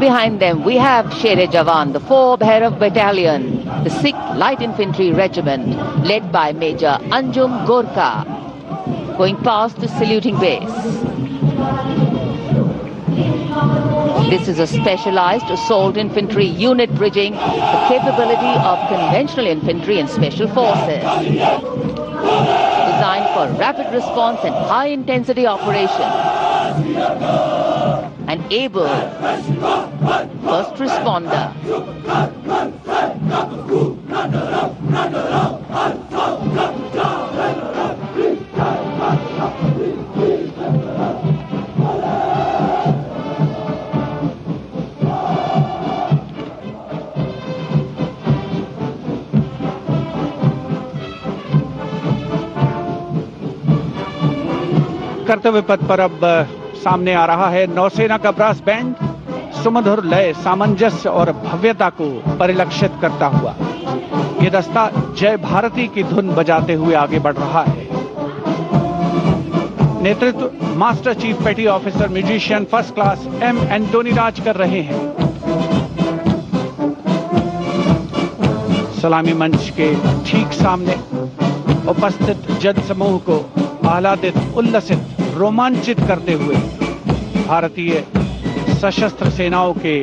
behind them, we have Shere Jawan, the 4th Bhairav Battalion, the 6th Light Infantry Regiment, led by Major Anjum Gorka, going past the saluting base. This is a specialized assault infantry unit bridging the capability of conventional infantry and special forces. Designed for rapid response and high-intensity operations. An able first responder. कर्तव्य पथ पर अब सामने आ रहा है नौसेना का brass band, सुमधुर लय, सामंजस्य और भव्यता को परिलक्षित करता हुआ ये दस्ता जय भारती की धुन बजाते हुए आगे बढ़ रहा है। नेतृत्व master chief petty officer musician first class M Antony Raj कर रहे हैं। सलामी मंच के ठीक सामने उपस्थित जन समूह को आह्लादित, उल्लसित, रोमांचित करते हुए भारतीय सशस्त्र सेनाओं के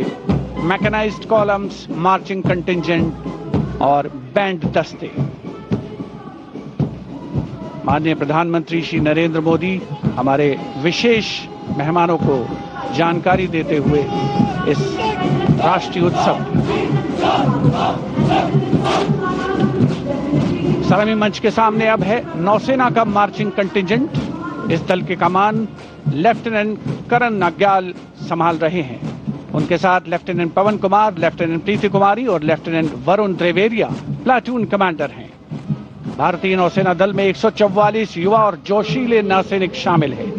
मैकेनाइज्ड कॉलम्स, मार्चिंग कंटिंजेंट और बैंड दस्ते। माननीय प्रधानमंत्री श्री नरेंद्र मोदी हमारे विशेष मेहमानों को जानकारी देते हुए इस राष्ट्रीय उत्सव सलामी मंच के सामने अब है नौसेना का मार्चिंग कंटिंजेंट। इस दल के कमान लेफ्टिनेंट करण नाग्याल संभाल रहे हैं। उनके साथ लेफ्टिनेंट पवन कुमार, लेफ्टिनेंट प्रीति कुमारी और लेफ्टिनेंट वरुण द्रेवेरिया प्लाटून कमांडर हैं। भारतीय नौसेना दल में 144 युवा और जोशीले नौसैनिक शामिल हैं।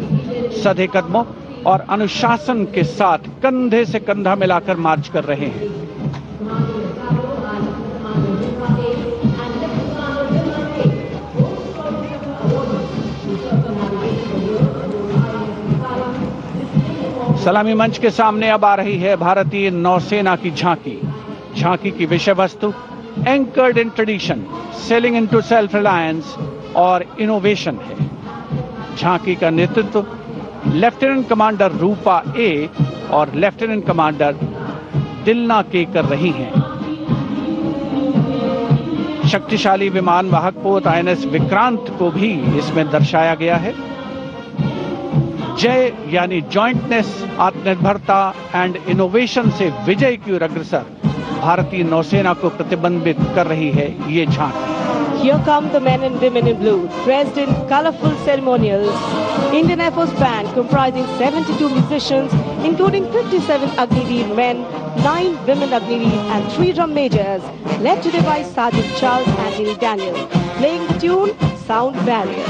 सधे कदमों और अनुशासन के साथ कंधे से कंधा मिलाकर मार्च कर रहे हैं। सलामी मंच के सामने अब आ रही है भारतीय नौसेना की झांकी। झांकी की विषय वस्तु anchored in tradition, sailing into self reliance और इनोवेशन है। झांकी का नेतृत्व लेफ्टिनेंट कमांडर रूपा ए और लेफ्टिनेंट कमांडर दिलना के कर रही हैं। शक्तिशाली विमान वाहक पोत INS विक्रांत को भी इसमें दर्शाया गया है। जय यानी जॉइंटनेस, आत्मनिर्भरता एंड इनोवेशन से विजय की ओर अग्रसर भारतीय नौसेना को प्रतिबिंबित कर रही है ये झांकी। Here come the men and women in blue, dressed in colorful ceremonials. Indian Air Force band comprising 72 musicians, including 57 Agniveer men, 9 women Agniveer and 3 drum majors, led today by Sergeant Charles Anthony Daniel, playing the tune Sound Barrier.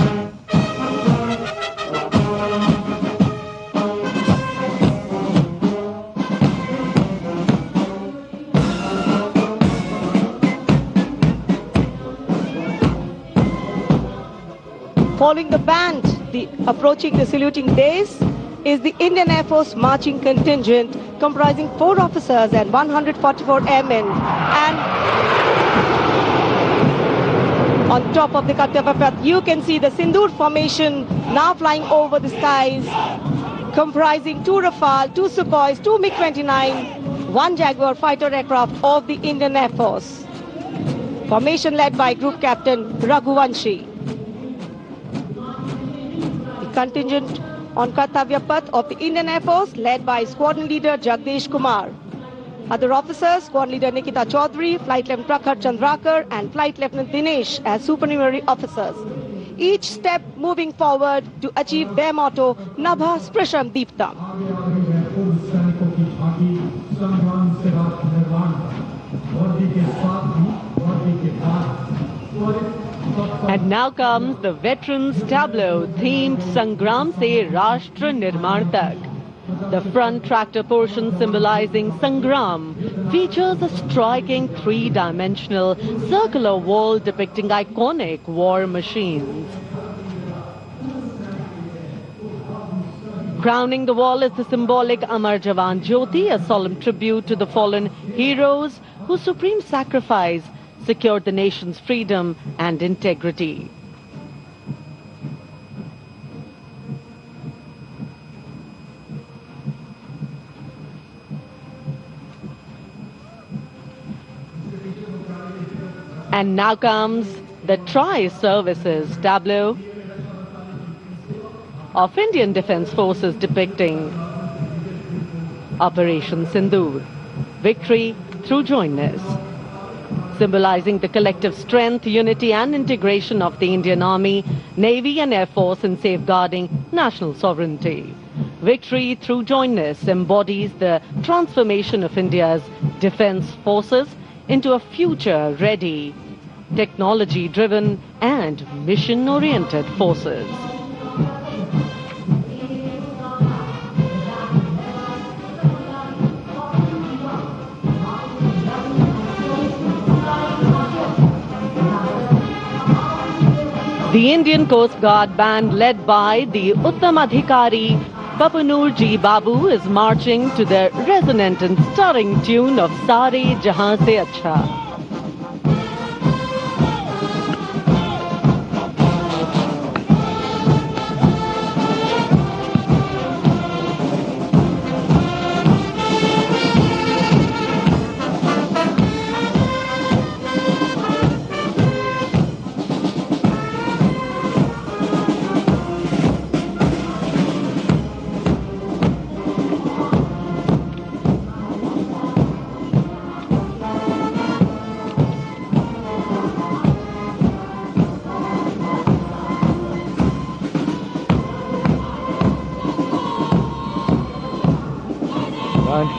Following the band, approaching the saluting dais is the Indian Air Force marching contingent comprising 4 officers and 144 airmen. And on top of the Kartavya Path, you can see the Sindoor formation now flying over the skies, comprising 2 Rafale, 2 Sukhois, 2 MiG-29, 1 Jaguar fighter aircraft of the Indian Air Force. Formation led by Group Captain Raghuvanshi. Contingent on Kartavya Path of the Indian Air Force led by Squadron Leader Jagdish Kumar. Other officers, Squadron Leader Nikita Chaudhary, Flight Lieutenant Prakhar Chandrakar and Flight Lieutenant Dinesh as supernumerary officers. Each step moving forward to achieve their motto, Nabha Sprisham Deeptam. And now comes the Veterans Tableau themed Sangram Se Rashtra Nirman Tak. The front tractor portion symbolizing Sangram features a striking 3-dimensional circular wall depicting iconic war machines. Crowning the wall is the symbolic Amar Jawan Jyoti, a solemn tribute to the fallen heroes whose supreme sacrifice secured the nation's freedom and integrity. And now comes the tri-services tableau of Indian Defence Forces depicting Operation Sindoor, victory through jointness, symbolizing the collective strength, unity and integration of the Indian Army, Navy and Air Force in safeguarding national sovereignty. Victory through jointness embodies the transformation of India's defence forces into a future-ready, technology-driven and mission-oriented forces. The Indian Coast Guard band led by the Uttam Adhikari Kapunur Ji Babu is marching to the resonant and stirring tune of Sare Jahan Se Acha.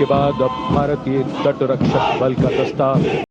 के बाद अब भारतीय तट रक्षक बल का दस्ता